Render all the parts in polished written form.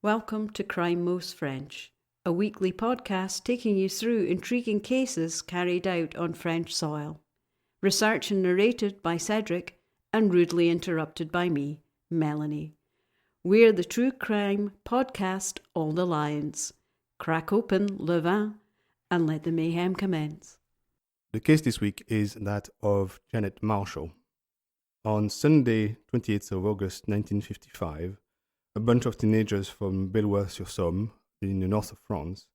Welcome to Crime Most French, a weekly podcast taking you through intriguing cases carried out on French soil. Researched and narrated by Cedric and rudely interrupted by me, Melanie. We're the true crime podcast All the Lions. Crack open le vin and let the mayhem commence. The case this week is that of Janet Marshall. On Sunday, 28th of August 1955, a bunch of teenagers from Belloy-sur-Somme, in the north of France,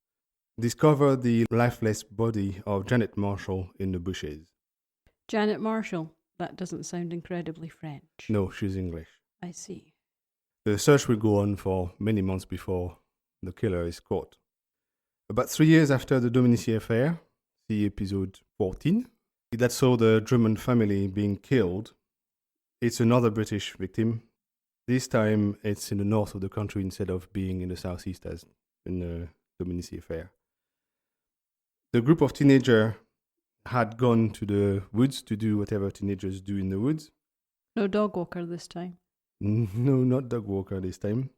discovered the lifeless body of Janet Marshall in the bushes. Janet Marshall? That doesn't sound incredibly French. No, she's English. I see. The search will go on for many months before the killer is caught. About 3 years after the Dominici affair, see episode 14, that saw the German family being killed, it's another British victim. This time it's in the north of the country instead of being in the southeast as in the Dominici affair. The group of teenagers had gone to the woods to do whatever teenagers do in the woods. No dog walker this time? No, not dog walker this time.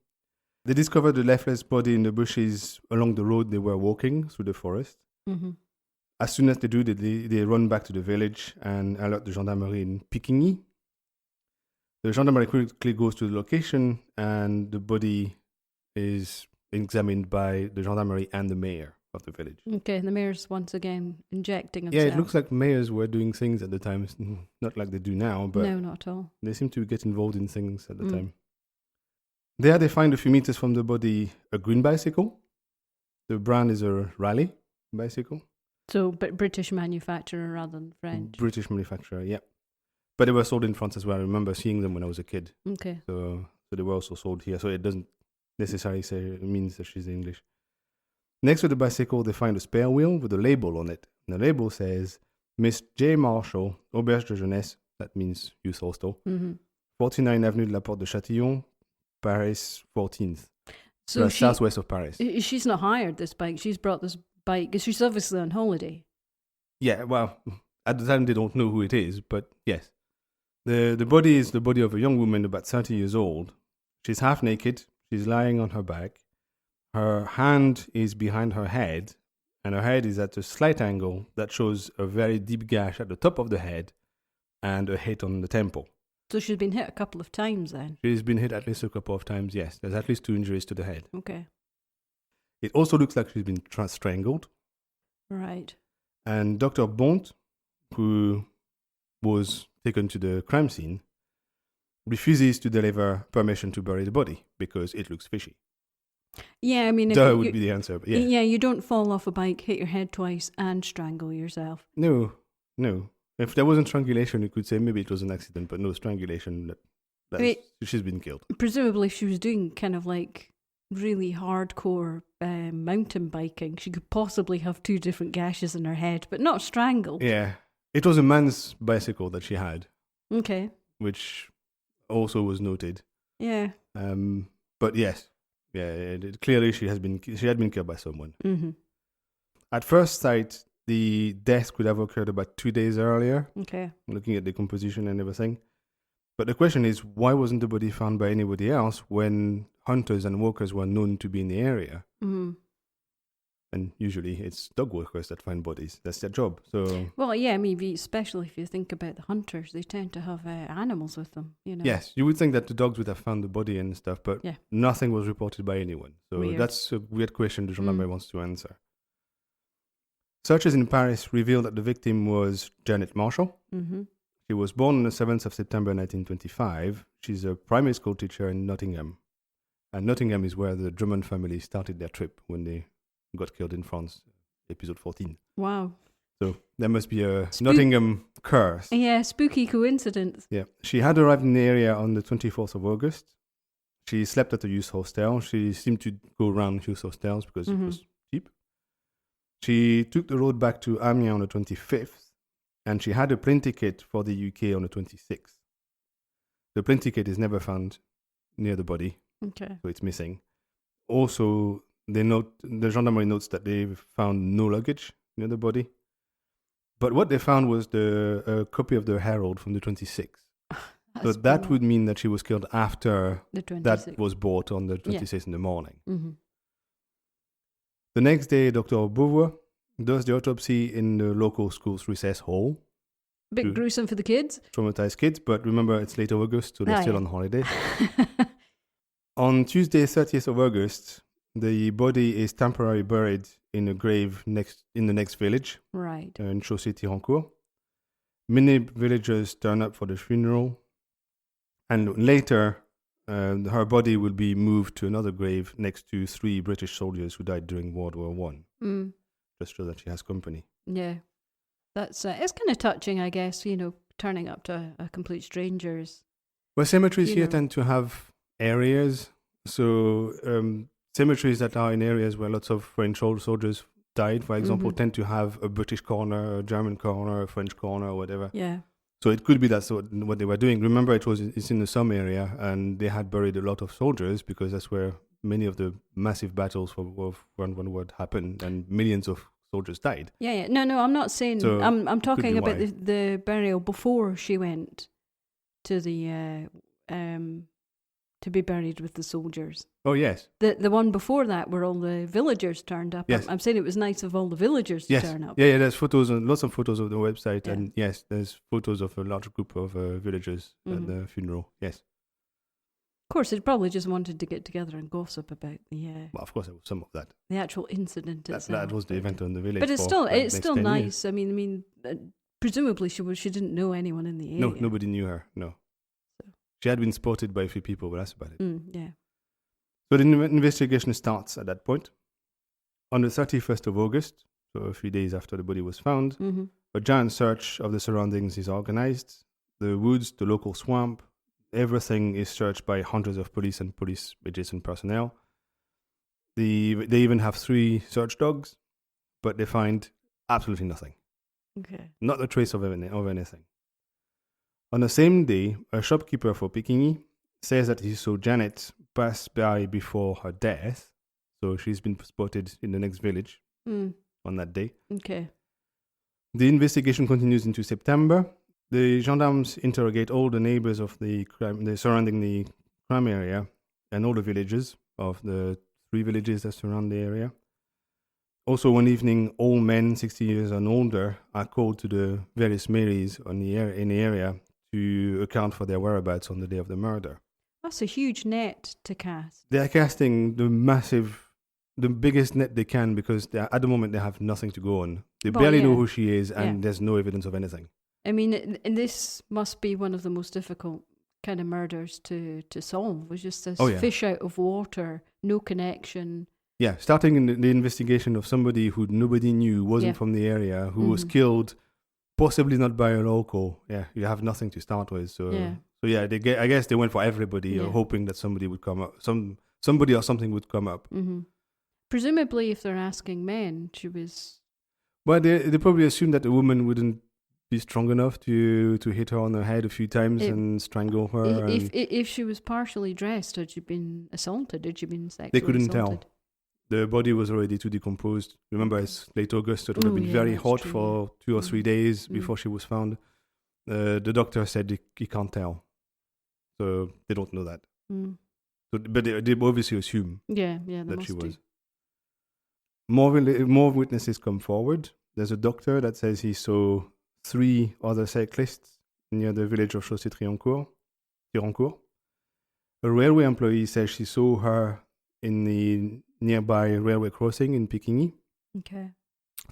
They discovered the lifeless body in the bushes along the road they were walking through the forest. Mm-hmm. As soon as they do, they run back to the village and alert the gendarmerie in Picquigny. The gendarmerie quickly goes to the location and the body is examined by the gendarmerie and the mayor of the village. Okay, the mayor's once again injecting himself. Yeah, it looks like mayors were doing things at the time, not like they do now, but no, not at all. They seem to get involved in things at the time. There they find a few meters from the body a green bicycle. The brand is a Raleigh bicycle. So, but British manufacturer rather than French. British manufacturer, yeah. But they were sold in France as well. I remember seeing them when I was a kid. Okay. So they were also sold here. So it doesn't necessarily say it means that she's English. Next to the bicycle, they find a spare wheel with a label on it. And the label says, Miss J. Marshall, Auberge de Jeunesse, that means youth hostel, 49 Avenue de la Porte de Châtillon, Paris 14th. So southwest of Paris. She's not hired this bike. She's brought this bike. She's obviously on holiday. Yeah, well, at the time they don't know who it is, but yes. The body is the body of a young woman about 30 years old. She's half naked. She's lying on her back. Her hand is behind her head, and her head is at a slight angle that shows a very deep gash at the top of the head and a hit on the temple. So she's been hit a couple of times then? She's been hit at least a couple of times, yes. There's at least 2 injuries to the head. Okay. It also looks like she's been strangled. Right. And Dr. Bont, who was taken to the crime scene, refuses to deliver permission to bury the body because it looks fishy. Yeah, I mean... That would be the answer, but yeah. Yeah, you don't fall off a bike, hit your head twice, and strangle yourself. No. If there wasn't strangulation, you could say maybe it was an accident, but no strangulation, she's been killed. Presumably if she was doing kind of like really hardcore mountain biking, she could possibly have 2 different gashes in her head, but not strangled. Yeah. It was a man's bicycle that she had. Okay. Which also was noted. Yeah. But yes. Yeah, clearly she had been killed by someone. Mm-hmm. At first sight, the death could have occurred about 2 days earlier. Okay. Looking at the composition and everything. But the question is, why wasn't the body found by anybody else when hunters and walkers were known to be in the area? Mm-hmm. And usually it's dog walkers that find bodies. That's their job. So. Well, yeah, maybe especially if you think about the hunters, they tend to have animals with them, you know. Yes, you would think that the dogs would have found the body and stuff, but nothing was reported by anyone. So weird. That's a weird question the gendarmerie wants to answer. Searches in Paris revealed that the victim was Janet Marshall. Mm-hmm. She was born on the 7th of September 1925. She's a primary school teacher in Nottingham. And Nottingham is where the German family started their trip when they got killed in France, episode 14. Wow. So there must be a Nottingham curse. Yeah, spooky coincidence. Yeah. She had arrived in the area on the 24th of August. She slept at a youth hostel. She seemed to go around youth hostels because it was cheap. She took the road back to Amiens on the 25th, and she had a plane ticket for the UK on the 26th. The plane ticket is never found near the body, so it's missing. Also, the gendarmerie notes that they found no luggage near the body. But what they found was a copy of the Herald from the 26th. So that would mean that she was killed after the 26th. that was bought on the 26th in the morning. Mm-hmm. The next day, Dr. Beauvoir does the autopsy in the local school's recess hall. Bit gruesome for the kids. Traumatized kids, but remember it's late August, so they're still on holiday. Yeah. On Tuesday, 30th of August, the body is temporarily buried in a grave in the next village, Right. in Chaussée-Thirancourt. Many villagers turn up for the funeral, and later her body will be moved to another grave next to 3 British soldiers who died during World War One, just so that she has company. Yeah. That's it's kind of touching, I guess, turning up to a complete stranger's. Well, cemeteries here tend to have areas. So cemeteries that are in areas where lots of French soldiers died, for example, tend to have a British corner, a German corner, a French corner, or whatever. Yeah. So it could be that's what they were doing. Remember, it's in the Somme area, and they had buried a lot of soldiers because that's where many of the massive battles for World War happened, and millions of soldiers died. Yeah. No, I'm not saying. So I'm talking about the burial before she went to the to be buried with the soldiers. Oh yes. The one before that, where all the villagers turned up. Yes. I'm saying it was nice of all the villagers to turn up. Yeah. There's photos, lots of photos of the website, and yes, there's photos of a large group of villagers at the funeral. Yes. Of course, they probably just wanted to get together and gossip about the. Well, of course, there was some of that. The actual incident itself. That was the event on the village. But it's still nice. Years. I mean, presumably she didn't know anyone in the area. No, nobody knew her. No. So. She had been spotted by a few people, but that's about it. Yeah. So the investigation starts at that point. On the 31st of August, so a few days after the body was found, a giant search of the surroundings is organized. The woods, the local swamp, everything is searched by hundreds of police and police adjacent personnel. They even have 3 search dogs, but they find absolutely nothing. Okay. Not a trace of anything. On the same day, a shopkeeper for Pekingese says that he saw Janet pass by before her death. So she's been spotted in the next village on that day. Okay. The investigation continues into September. The gendarmes interrogate all the neighbors of the surrounding the crime area and all the villagers of the 3 villages that surround the area. Also, one evening, all men 60 years and older are called to the various mairies in the area to account for their whereabouts on the day of the murder. That's a huge net to cast. They are casting the biggest net they can because at the moment they have nothing to go on. They barely know who she is, and there's no evidence of anything. I mean, and this must be one of the most difficult kind of murders to solve. It was just this fish out of water, no connection. Yeah, starting in the investigation of somebody who nobody knew, wasn't from the area, who was killed, possibly not by a local. Yeah, you have nothing to start with. So, I guess they went for everybody, hoping that somebody would come up, somebody or something would come up. Mm-hmm. Presumably, if they're asking men, she was. Well, they probably assumed that the woman wouldn't be strong enough to hit her on the head a few times and strangle her. If she was partially dressed, had she been assaulted? Had she been sexually They couldn't assaulted? tell. The body was already too decomposed. Remember, it's late August, so it would have been very hot for 2 or 3 days before she was found. The doctor said he can't tell. So they don't know that. So, but they obviously assume that she was. More witnesses come forward. There's a doctor that says he saw 3 other cyclists near the village of Chaussée-Thirancourt. A railway employee says she saw her in the nearby railway crossing in Pekingese. Okay.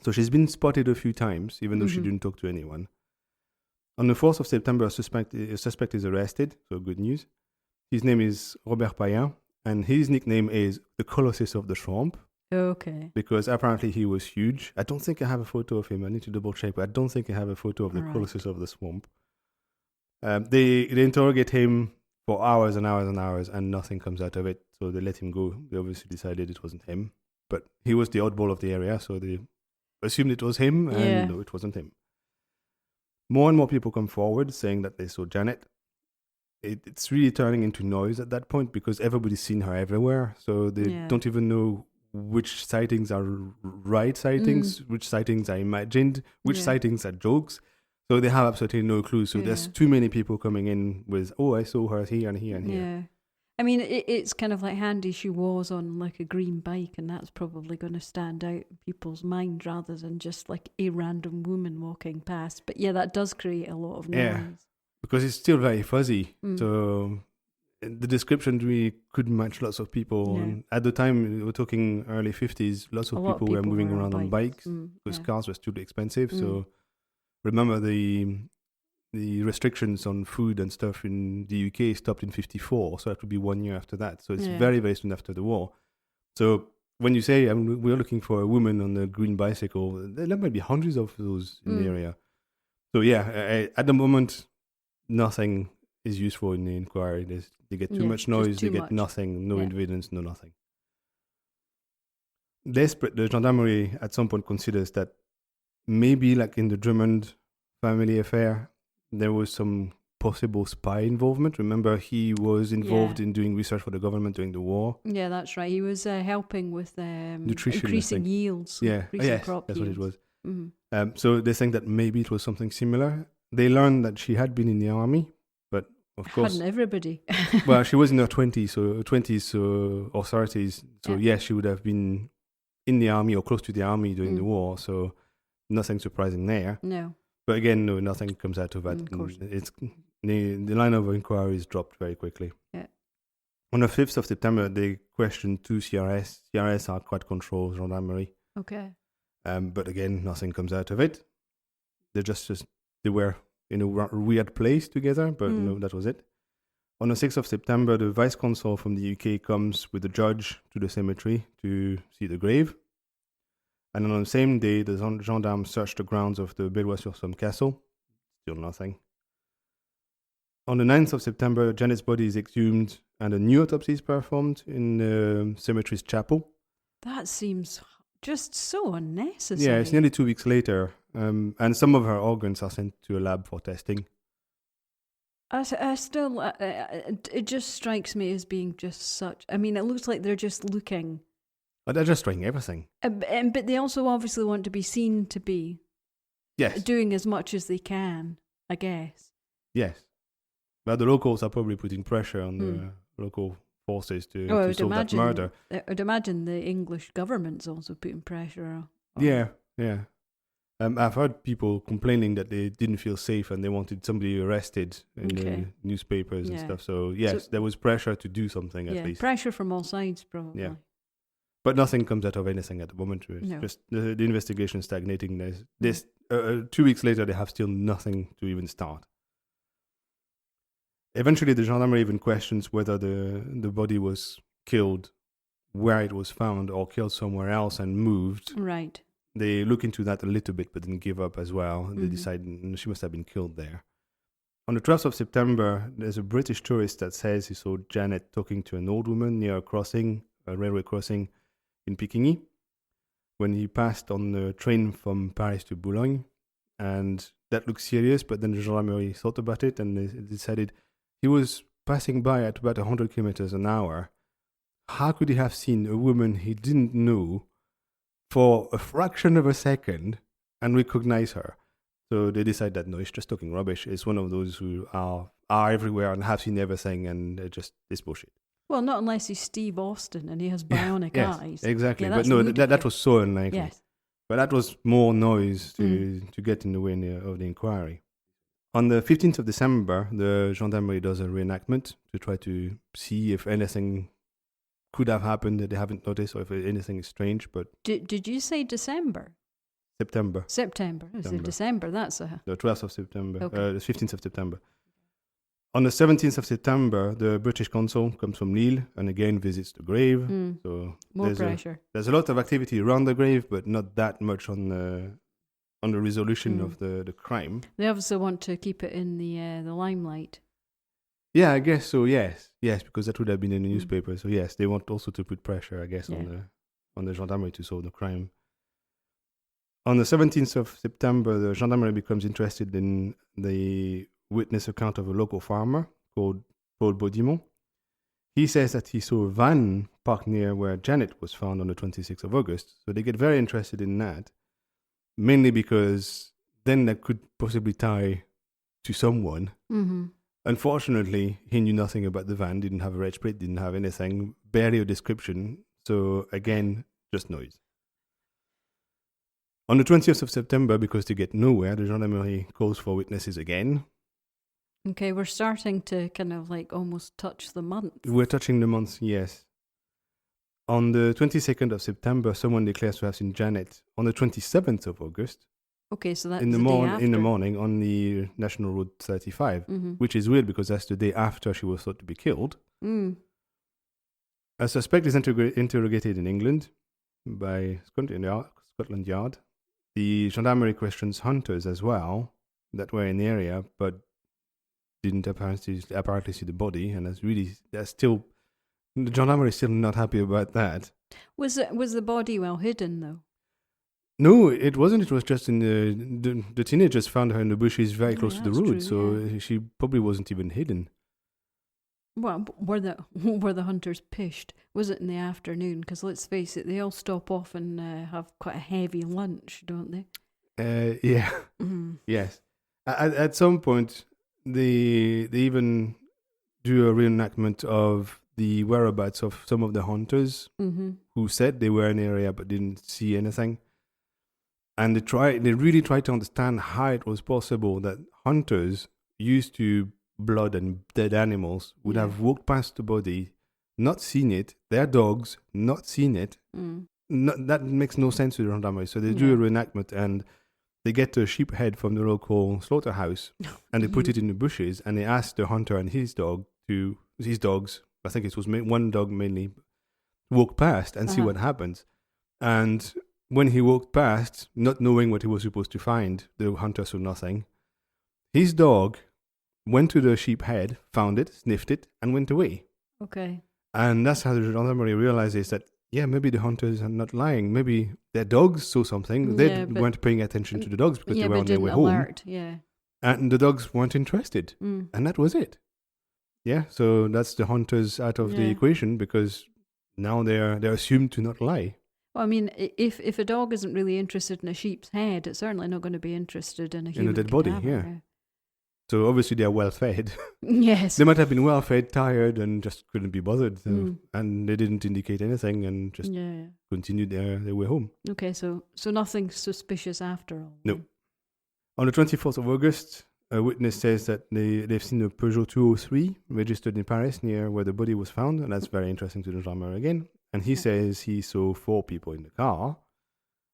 So she's been spotted a few times, even though she didn't talk to anyone. On the 4th of September, a suspect is arrested, so good news. His name is Robert Payen, and his nickname is the Colossus of the Swamp. Okay. Because apparently he was huge. I don't think I have a photo of him. I need to double check, but I don't think I have a photo of the Colossus of the Swamp. They interrogate him for hours and hours and hours, and nothing comes out of it. So they let him go. They obviously decided it wasn't him. But he was the oddball of the area, so they assumed it was him, and no, it wasn't him. More and more people come forward saying that they saw Janet. It's really turning into noise at that point because everybody's seen her everywhere. So they don't even know which sightings are right sightings, which sightings are imagined, which sightings are jokes. So they have absolutely no clue. So there's Yeah. too many people coming in with, oh, I saw her here and here and here. Yeah. I mean, it's kind of like handy she was on like a green bike, and that's probably going to stand out in people's mind rather than just like a random woman walking past. But yeah, that does create a lot of noise. Yeah. Because it's still very fuzzy. Mm. So the description really could match lots of people. Yeah. And at the time, we're talking early 50s, lots of people were moving around on bikes because cars were still expensive. So remember the restrictions on food and stuff in the UK stopped in 54, so that would be 1 year after that. So it's very, very soon after the war. So when you say we're looking for a woman on a green bicycle, there might be hundreds of those in the area. So yeah, at the moment, nothing is useful in the inquiry. They get too much noise, they get nothing, no evidence, no nothing. Desperate, the gendarmerie at some point considers that maybe like in the Drummond family affair, there was some possible spy involvement. Remember, he was involved in doing research for the government during the war. Yeah, that's right. He was helping with nutrition, increasing yields. Yes, crop that's yields. What it was. So they think that maybe it was something similar. They learned that she had been in the army, but of course... Hadn't everybody? Well, she was in her 20s or 30s. So yes, she would have been in the army or close to the army during the war. So nothing surprising there. No. But again, no, nothing comes out of that. Of course. It's the line of inquiry is dropped very quickly. Yeah. On the 5th of September, they questioned 2 CRS. CRS are quite control gendarmerie. Okay. But again, nothing comes out of it. They were in a weird place together, but no, that was it. On the 6th of September, the vice consul from the UK comes with the judge to the cemetery to see the grave. And on the same day, the gendarmes searched the grounds of the Belloy-sur-Somme castle. Still nothing. On the 9th of September, Janet's body is exhumed and a new autopsy is performed in the cemetery's chapel. That seems just so unnecessary. Yeah, it's nearly 2 weeks later, and some of her organs are sent to a lab for testing. I still, it just strikes me as being just such... I mean, it looks like they're just looking... But they're just trying everything. But they also obviously want to be seen to be doing as much as they can, I guess. Yes. But the locals are probably putting pressure on the local forces to solve that murder. I'd imagine the English government's also putting pressure on. Yeah. I've heard people complaining that they didn't feel safe and they wanted somebody arrested in the newspapers and stuff. So, yes, there was pressure to do something at least. Pressure from all sides, probably. Yeah. But nothing comes out of anything at the moment. It's just the investigation stagnating. There's 2 weeks later, they have still nothing to even start. Eventually, the gendarmerie even questions whether the body was killed where it was found or killed somewhere else and moved. Right. They look into that a little bit, but then give up as well. They decide she must have been killed there. On the 12th of September, there's a British tourist that says he saw Janet talking to an old woman near a railway crossing in Piquigny, when he passed on the train from Paris to Boulogne. And that looked serious, but then the gendarmerie thought about it and they decided he was passing by at about 100 kilometers an hour. How could he have seen a woman he didn't know for a fraction of a second and recognize her? So they decide that no, he's just talking rubbish. It's one of those who are everywhere and have seen everything, and it's bullshit. Well, not unless he's Steve Austin and he has bionic eyes. Exactly. Yeah, but no, that was so unlikely. Yes. But that was more noise to get in the way of the inquiry. On the 15th of December, the gendarmerie does a reenactment to try to see if anything could have happened that they haven't noticed or if anything is strange. But did you say December? September. I said December. That's the 12th of September. Okay. The 15th of September. On the 17th of September, the British consul comes from Lille and again visits the grave. So more pressure. There's a lot of activity around the grave, but not that much on the resolution of the crime. They obviously want to keep it in the limelight. Yeah, I guess so. Yes, because that would have been in the newspaper. So yes, they want also to put pressure, I guess, on the gendarmerie to solve the crime. On the 17th of September, the gendarmerie becomes interested in the witness account of a local farmer called Paul Baudimont. He says that he saw a van parked near where Janet was found on the 26th of August. So they get very interested in that, mainly because then that could possibly tie to someone. Mm-hmm. Unfortunately, he knew nothing about the van, didn't have a reg plate, didn't have anything, barely a description. So again, just noise. On the 20th of September, because they get nowhere, the gendarmerie calls for witnesses again. Okay, we're starting to kind of like almost touch the month. We're touching the month, yes. On the 22nd of September, someone declares to have seen Janet. On the 27th of August, Okay, so that's in the day after. in the morning on the National Road 35, Mm-hmm. which is weird because that's the day after she was thought to be killed. Mm. A suspect is interrogated in England by Scotland Yard. The gendarmerie questions hunters as well that were in the area, but didn't apparently see the body, and the gendarmerie is still not happy about that. Was the body well hidden though? No, it wasn't. It was just in the teenagers found her in the bushes very close to the that's road, true, so she probably wasn't even hidden. Well, were the hunters pished? Was it in the afternoon? Because let's face it, they all stop off and have quite a heavy lunch, don't they? Yeah, Mm. yes. At some point, they even do a reenactment of the whereabouts of some of the hunters Mm-hmm. who said they were in the area but didn't see anything. And they really tried to understand how it was possible that hunters used to blood and dead animals would have walked past the body, not seen it, their dogs not seen it. Mm. That makes no sense to the gendarmerie. So they do a reenactment and they get a sheep head from the local slaughterhouse and they put it in the bushes and they ask the hunter and his dogs, I think it was one dog mainly, walk past and see what happens. And when he walked past, not knowing what he was supposed to find, the hunter saw nothing. His dog went to the sheep head, found it, sniffed it, and went away. Okay. And that's how the gendarmerie realizes that, maybe the hunters are not lying. Maybe their dogs saw something. They weren't paying attention to the dogs because they were on their way home. Yeah. And the dogs weren't interested. Mm. And that was it. Yeah, so that's the hunters out of the equation because now they're assumed to not lie. Well, I mean, if a dog isn't really interested in a sheep's head, it's certainly not going to be interested in a human dead body, cadaver. So obviously they are well fed. Yes. They might have been well fed, tired, and just couldn't be bothered. So, and they didn't indicate anything and just continued their way home. Okay, so nothing suspicious after all. No. On the 24th of August, a witness says that they've seen a Peugeot 203 registered in Paris near where the body was found, and that's very interesting to the gendarmerie again. And he says he saw 4 people in the car.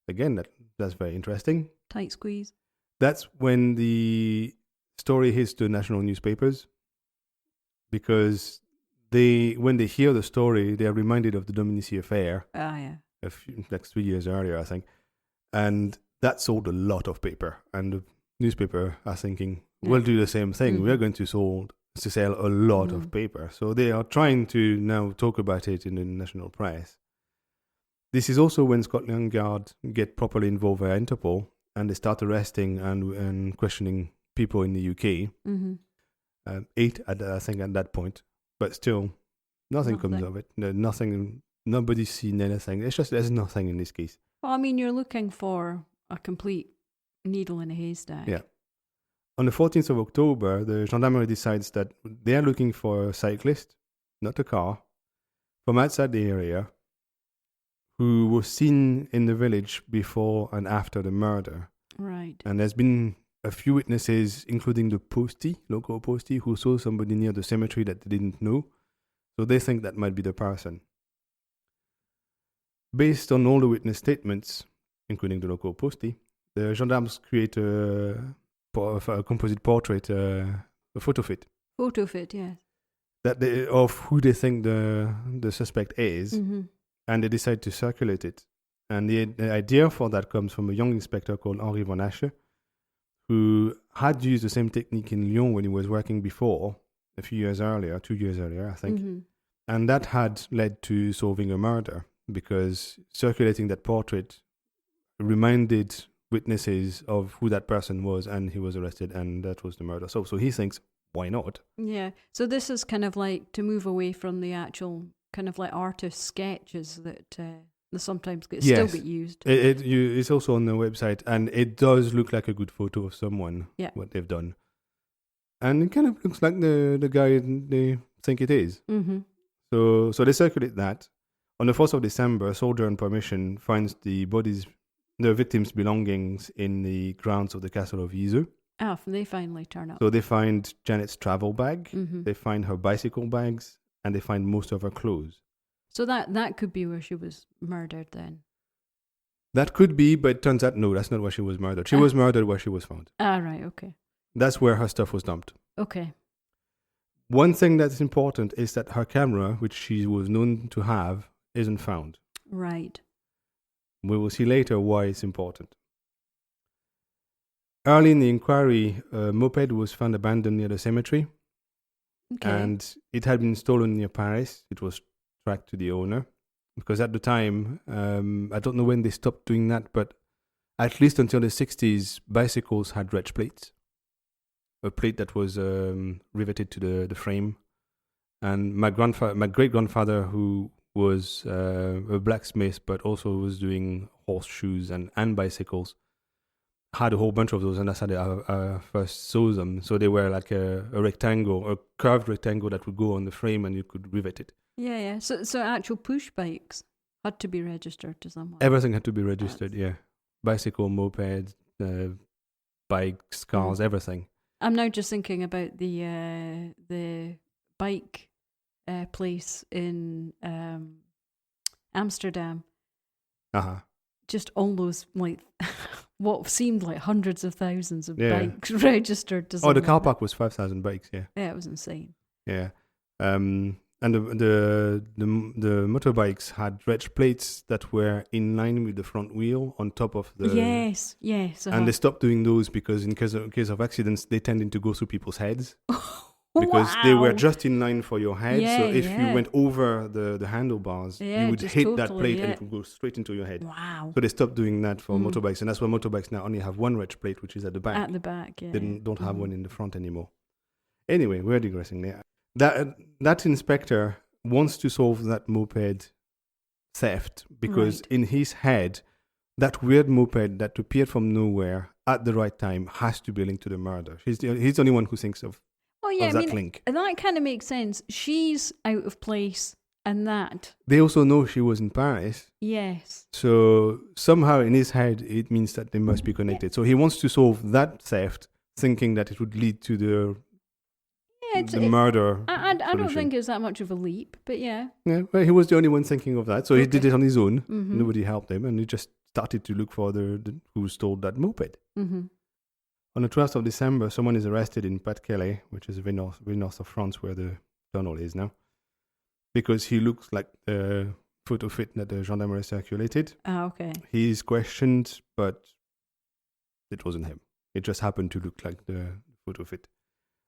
Again, that's very interesting. Tight squeeze. That's when the story hits the national newspapers, because when they hear the story, they are reminded of the Dominici affair. Ah, yeah. Like 3 years earlier, I think. And that sold a lot of paper. And the newspaper are thinking, we'll do the same thing. We're going to sell a lot of paper. So they are trying to now talk about it in the national press. This is also when Scotland Yard get properly involved with Interpol and they start arresting and questioning people in the UK. Mm-hmm. 8, I think, at that point. But still, nothing comes of it. Nobody's seen anything. It's just there's nothing in this case. Well, I mean, you're looking for a complete needle in a haystack. Yeah. On the 14th of October, the gendarmerie decides that they are looking for a cyclist, not a car, from outside the area, who was seen in the village before and after the murder. Right. And there's been a few witnesses, including the local postie, who saw somebody near the cemetery that they didn't know. So they think that might be the person. Based on all the witness statements, including the local postie, the gendarmes create a composite portrait, a photo fit. Photo fit, yes. Of who they think the suspect is, and they decide to circulate it. And the idea for that comes from a young inspector called Henri von Asche, who had used the same technique in Lyon when he was working before, 2 years earlier, I think. Mm-hmm. And that had led to solving a murder, because circulating that portrait reminded witnesses of who that person was, and he was arrested, and that was the murder. So he thinks, why not? Yeah. So this is kind of like to move away from the actual kind of like artist sketches that They sometimes still get used. It's also on the website, and it does look like a good photo of someone. Yeah. What they've done, and it kind of looks like the guy they think it is. Mm-hmm. So they circulate that. On the 4th of December, a soldier on permission finds the victims' belongings in the grounds of the castle of Iseux. They finally turn up. So they find Janet's travel bag, Mm-hmm. they find her bicycle bags, and they find most of her clothes. So that could be where she was murdered then. That could be, but it turns out, no, that's not where she was murdered. She was murdered where she was found. Right, okay. That's where her stuff was dumped. Okay. One thing that's important is that her camera, which she was known to have, isn't found. Right. We will see later why it's important. Early in the inquiry, a moped was found abandoned near the cemetery. Okay. And it had been stolen near Paris. It was tracked to the owner. Because at the time, I don't know when they stopped doing that, but at least until the 60s, bicycles had reg plates. A plate that was riveted to the frame. And my great-grandfather, who was a blacksmith, but also was doing horseshoes and bicycles, had a whole bunch of those, and that's how I first saw them. So they were like a rectangle, a curved rectangle that would go on the frame, and you could rivet it. Yeah. So actual push bikes had to be registered to someone. Everything had to be registered, yeah. Bicycle, moped, bikes, cars, everything. I'm now just thinking about the bike place in Amsterdam. Uh-huh. Just all those, like, what seemed like hundreds of thousands of bikes registered to someone. Oh, the car park was 5,000 bikes, yeah. Yeah, it was insane. Yeah. And the motorbikes had reg plates that were in line with the front wheel on top of the... Yes. And they stopped doing those because in case of accidents, they tended to go through people's heads. Because they were just in line for your head. So if you went over the handlebars, you would hit that plate and it would go straight into your head. Wow. So they stopped doing that for motorbikes. And that's why motorbikes now only have one reg plate, which is at the back. At the back, yeah. They don't have one in the front anymore. Anyway, we're digressing there. That inspector wants to solve that moped theft because in his head, that weird moped that appeared from nowhere at the right time has to be linked to the murder. He's the only one who thinks of that link. And that kind of makes sense. She's out of place, and that... They also know she was in Paris. Yes. So somehow in his head, it means that they must be connected. So he wants to solve that theft, thinking that it would lead to the murder. I don't think it's that much of a leap, but yeah. Yeah, well, he was the only one thinking of that. So he did it on his own. Mm-hmm. Nobody helped him, and he just started to look for who stole that moped. Mm-hmm. On the 12th of December, someone is arrested in Pas-de-Calais, which is very north of France, where the tunnel is now, because he looks like the photo fit that the gendarmerie circulated. Okay. He is questioned, but it wasn't him. It just happened to look like the photo fit.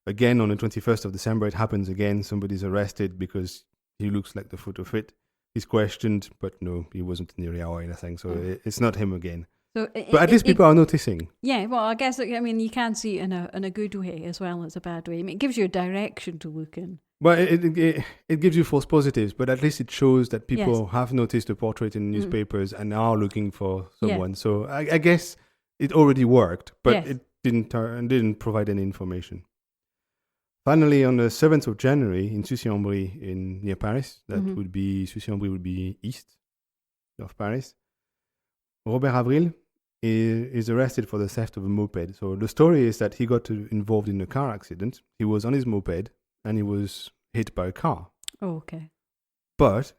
Again, on the 21st of December, it happens again. Somebody's arrested because he looks like the photo fit. He's questioned, but no, he wasn't in the area or anything, so it's not him again. So but at least people are noticing. Yeah, well, I guess, you can see it in a good way as well as a bad way. It gives you a direction to look in. Well, it gives you false positives, but at least it shows that people have noticed the portrait in newspapers and are looking for someone. Yeah. So I guess it already worked, but it didn't provide any information. Finally, on the 7th of January, in Sucy-en-Brie, near Paris, Sucy-en-Brie would be east of Paris, Robert Avril is arrested for the theft of a moped. So the story is that he got involved in a car accident. He was on his moped and he was hit by a car. Oh, okay. But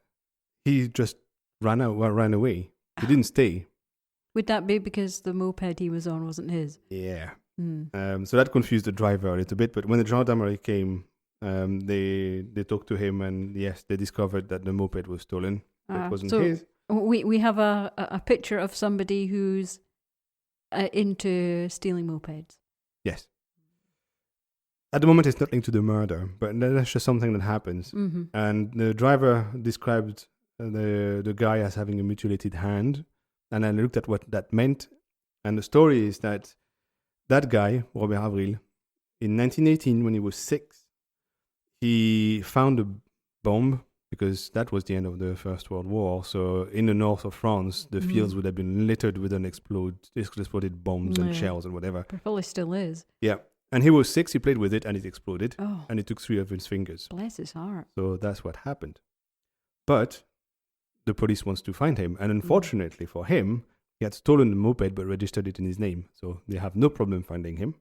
he just ran away. He didn't stay. Would that be because the moped he was on wasn't his? Yeah. So that confused the driver a little bit. But when the gendarmerie came, they talked to him, and yes, they discovered that the moped was stolen. It wasn't his. We have a picture of somebody who's into stealing mopeds. Yes. At the moment, it's not linked to the murder, but that's just something that happens. Mm-hmm. And the driver described the guy as having a mutilated hand, and I looked at what that meant. And the story is that guy, Robert Avril, in 1918, when he was 6, he found a bomb because that was the end of the First World War. So in the north of France, the fields would have been littered with exploded bombs and shells and whatever. Probably still is. Yeah. And he was 6, he played with it, and it exploded. Oh. And it took 3 of his fingers. Bless his heart. So that's what happened. But the police wants to find him. And unfortunately for him, he had stolen the moped but registered it in his name. So they have no problem finding him.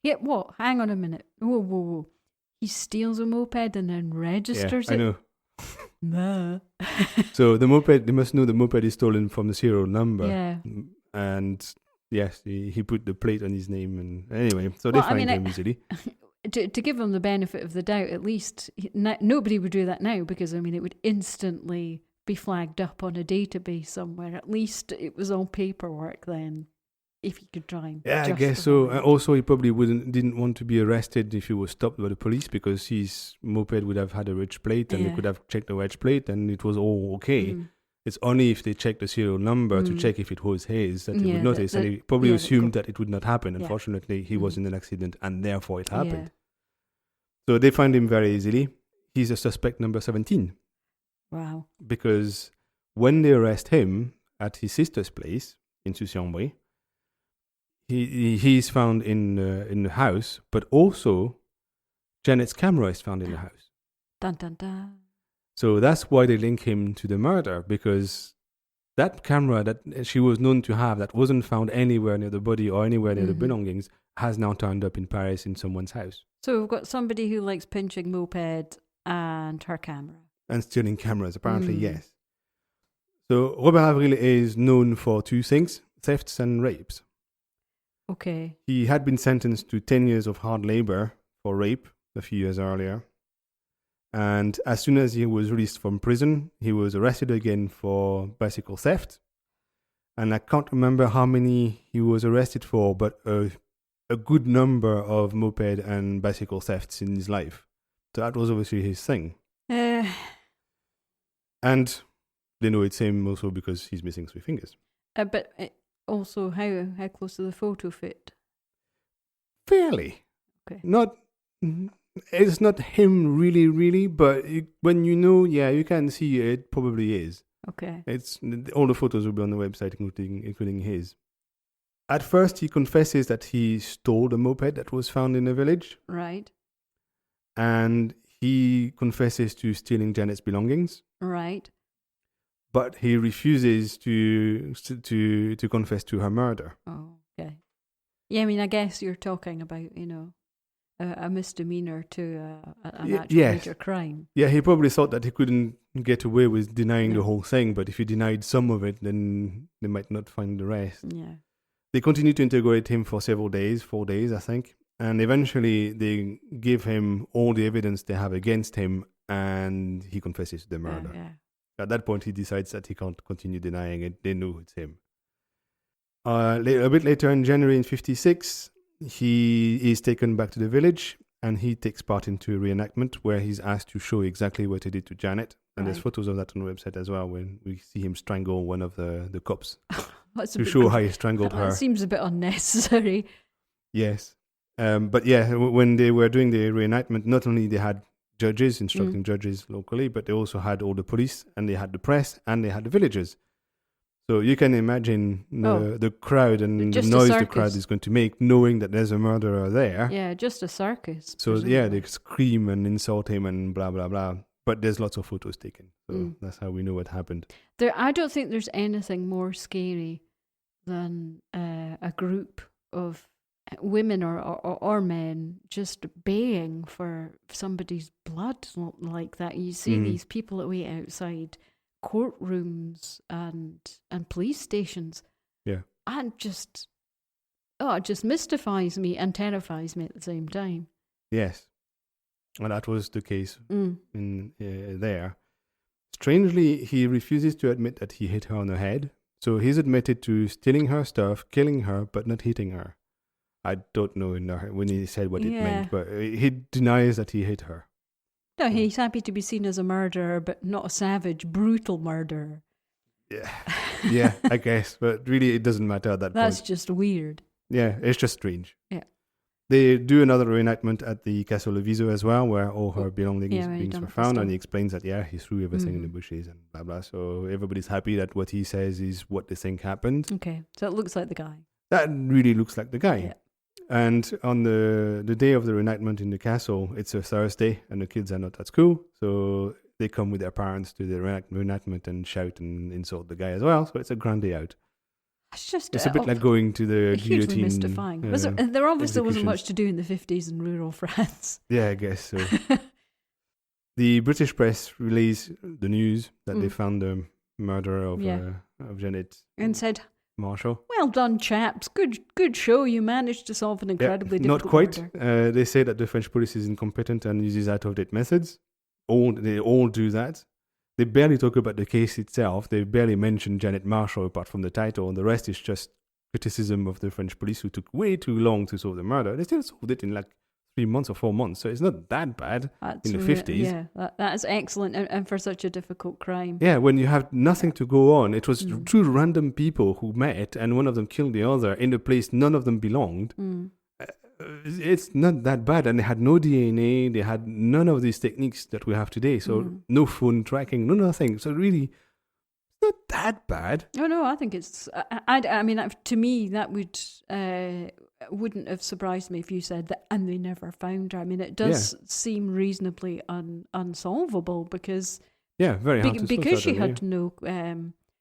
Yeah, what? Hang on a minute. Whoa. He steals a moped and then registers it? I know. Nah. So the moped, they must know the moped is stolen from the serial number. Yeah. And yes, he put the plate on his name. And anyway, so they find him easily. To give him the benefit of the doubt, at least, nobody would do that now because, it would instantly be flagged up on a database somewhere. At least it was on paperwork then, if he could try and I guess so. Also, he probably didn't want to be arrested if he was stopped by the police because his moped would have had a reg plate and they could have checked the reg plate and it was all okay. It's only if they checked the serial number to check if it was his that they would notice. And he probably assumed that it would not happen. Unfortunately, he was in an accident and therefore it happened. So they find him very easily. He's a suspect number 17. Wow. Because when they arrest him at his sister's place in Sucy-en-Brie, he's found in the house, but also Janet's camera is found in the house. Dun, dun, dun. So that's why they link him to the murder, because that camera that she was known to have that wasn't found anywhere near the body or anywhere near the belongings has now turned up in Paris in someone's house. So we've got somebody who likes pinching moped and her camera. And stealing cameras, apparently, yes. So Robert Avril is known for 2 things, thefts and rapes. Okay. He had been sentenced to 10 years of hard labor for rape a few years earlier. And as soon as he was released from prison, he was arrested again for bicycle theft. And I can't remember how many he was arrested for, but a good number of moped and bicycle thefts in his life. So that was obviously his thing. And they know it's him also because he's missing 3 fingers. But also, how close to the photo fit? Fairly. Okay. It's not him really, but when you know, you can see it probably is. Okay. It's all the photos will be on the website, including his. At first, he confesses that he stole the moped that was found in the village. Right. And he confesses to stealing Janet's belongings. Right. But he refuses to confess to her murder. Oh, okay. Yeah, I guess you're talking about, a misdemeanor to an actual major crime. Yeah, he probably thought that he couldn't get away with denying the whole thing, but if he denied some of it, then they might not find the rest. Yeah. They continue to interrogate him for several days, 4 days, I think. And eventually they give him all the evidence they have against him and he confesses to the murder. Yeah. At that point, he decides that he can't continue denying it. They know it's him. A bit later in January in 1956, he is taken back to the village and he takes part into a reenactment where he's asked to show exactly what he did to Janet. And there's photos of that on the website as well when we see him strangle one of the cops to show how he strangled her. That seems a bit unnecessary. Yes. But when they were doing the reenactment, not only they had judges, instructing judges locally, but they also had all the police and they had the press and they had the villagers. So you can imagine the crowd and the noise the crowd is going to make knowing that there's a murderer there. Yeah, just a circus. So they scream and insult him and blah, blah, blah. But there's lots of photos taken. So that's how we know what happened. I don't think there's anything more scary than a group of women or men just baying for somebody's blood like that. You see these people that wait outside courtrooms and police stations. Yeah. And it just mystifies me and terrifies me at the same time. Yes. And that was the case in there. Strangely, he refuses to admit that he hit her on the head. So he's admitted to stealing her stuff, killing her, but not hitting her. I don't know when he said what it meant, but he denies that he hit her. No, he's happy to be seen as a murderer, but not a savage, brutal murderer. Yeah, I guess. But really, it doesn't matter at that point. That's just weird. Yeah, it's just strange. Yeah. They do another reenactment at the Castle of Viso as well, where all her belongings were found, and he explains that, he threw everything in the bushes and blah, blah. So everybody's happy that what he says is what they think happened. Okay, so it looks like the guy. That really looks like the guy. Yeah. And on the day of the reenactment in the castle, it's a Thursday, and the kids are not at school, so they come with their parents to the reenactment and shout and insult the guy as well. So it's a grand day out. It's a bit like going to the hugely guillotine. Mystifying. There obviously wasn't execution. much to do in the 50s in rural France. Yeah, I guess so. The British press released the news that they found the murderer of Janet and said, Marshall. "Well done, chaps. Good show. You managed to solve an incredibly difficult not quite. murder." They say that the French police is incompetent and uses out-of-date methods. They all do that. They barely talk about the case itself. They barely mention Janet Marshall apart from the title. And the rest is just criticism of the French police who took way too long to solve the murder. They still solved it in like 3 months or 4 months. So it's not that bad in the 50s. Yeah, that is excellent. And for such a difficult crime. Yeah, when you have nothing to go on. It was two random people who met and one of them killed the other in a place none of them belonged. It's not that bad, and they had no DNA. They had none of these techniques that we have today. So no phone tracking, no nothing. So really, it's not that bad. Oh no, I think it's. I mean, to me, that wouldn't have surprised me if you said that, and they never found her. I mean, it does seem reasonably unsolvable because very hard to solve because she that, had no.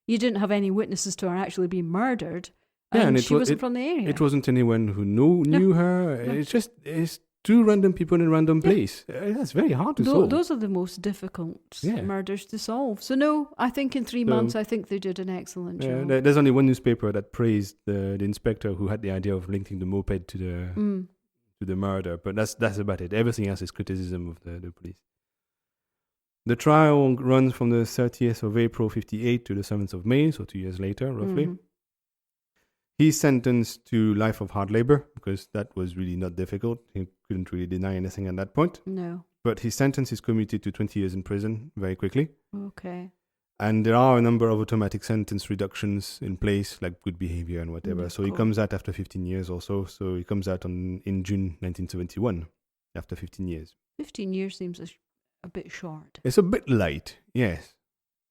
You didn't have any witnesses to her actually being murdered. Yeah, and she wasn't from the area. It wasn't anyone who knew her. No. It's two random people in a random place. That's very hard to solve. Those are the most difficult murders to solve. So no, I think in 3 months, I think they did an excellent job. There's only one newspaper that praised the inspector who had the idea of linking the moped to the murder, but that's about it. Everything else is criticism of the police. The trial runs from the 30th of April 58 to the 7th of May, so 2 years later, roughly. Mm-hmm. He's sentenced to life of hard labor because that was really not difficult. He couldn't really deny anything at that point. No. But his sentence is commuted to 20 years in prison very quickly. Okay. And there are a number of automatic sentence reductions in place, like good behavior and whatever. So he comes out after 15 years or so. So he comes out in June 1971 after 15 years. 15 years seems a bit short. It's a bit light, yes.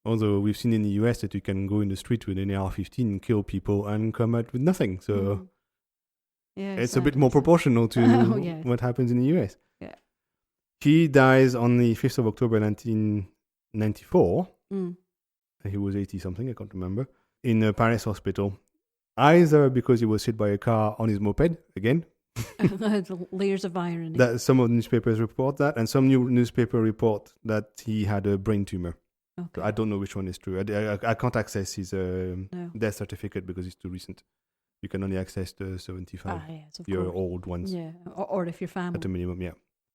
Although we've seen in the US that you can go in the street with an AR-15, kill people, and come out with nothing. So it's a bit more proportional to what happens in the US. Yeah. He dies on the 5th of October 1994. He was 80-something, I can't remember, in a Paris hospital. Either because he was hit by a car on his moped, again. Layers of irony. That some of the newspapers report that, and some new newspaper report that he had a brain tumor. Okay. I don't know which one is true. I can't access his death certificate because it's too recent. You can only access the 75-year-old ones. Yeah, or if you're family. At a minimum, yeah.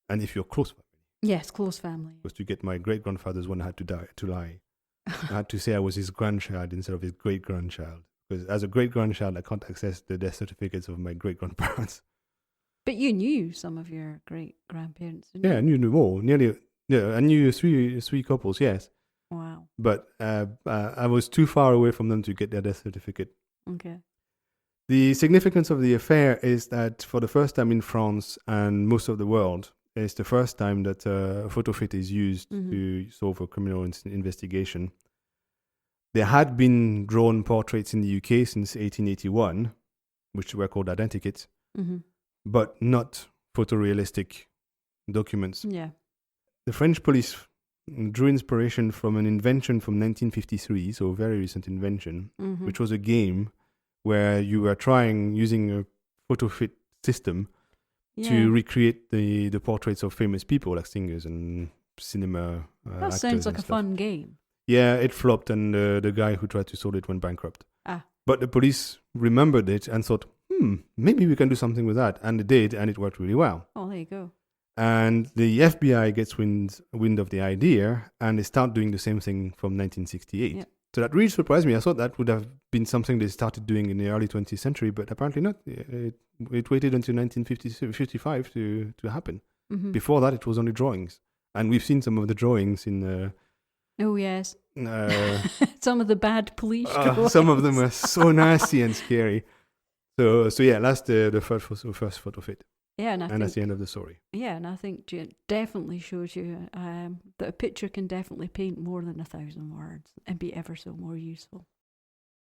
And if you're close family. Yes, close family. Because to get my great-grandfather's one, I had to lie. I had to say I was his grandchild instead of his great-grandchild. Because as a great-grandchild, I can't access the death certificates of my great-grandparents. But you knew some of your great-grandparents, didn't you? Yeah, I knew them all. I knew three couples, yes. Wow. But I was too far away from them to get their death certificate. Okay. The significance of the affair is that for the first time in France and most of the world, it's the first time that a photo fit is used to solve a criminal investigation. There had been drawn portraits in the UK since 1881, which were called identikits, but not photorealistic documents. Yeah. The French police drew inspiration from an invention from 1953, so a very recent invention, which was a game where you were using a photo fit system to recreate the portraits of famous people like singers and cinema actors. That sounds like a fun game. Yeah, it flopped and the guy who tried to solve it went bankrupt. But the police remembered it and thought, maybe we can do something with that. And they did, and it worked really well. Oh, there you go. And the FBI gets wind of the idea, and they start doing the same thing from 1968. Yeah. So that really surprised me. I thought that would have been something they started doing in the early 20th century, but apparently not. It waited until 1955 to happen. Before that, it was only drawings. And we've seen some of the drawings in... oh, yes. Some of the bad police drawings. Some of them are so nasty and scary. So yeah, that's the first photo fit. Yeah, and that's the end of the story. Yeah, and I think it definitely shows you that a picture can definitely paint more than 1,000 words and be ever so more useful.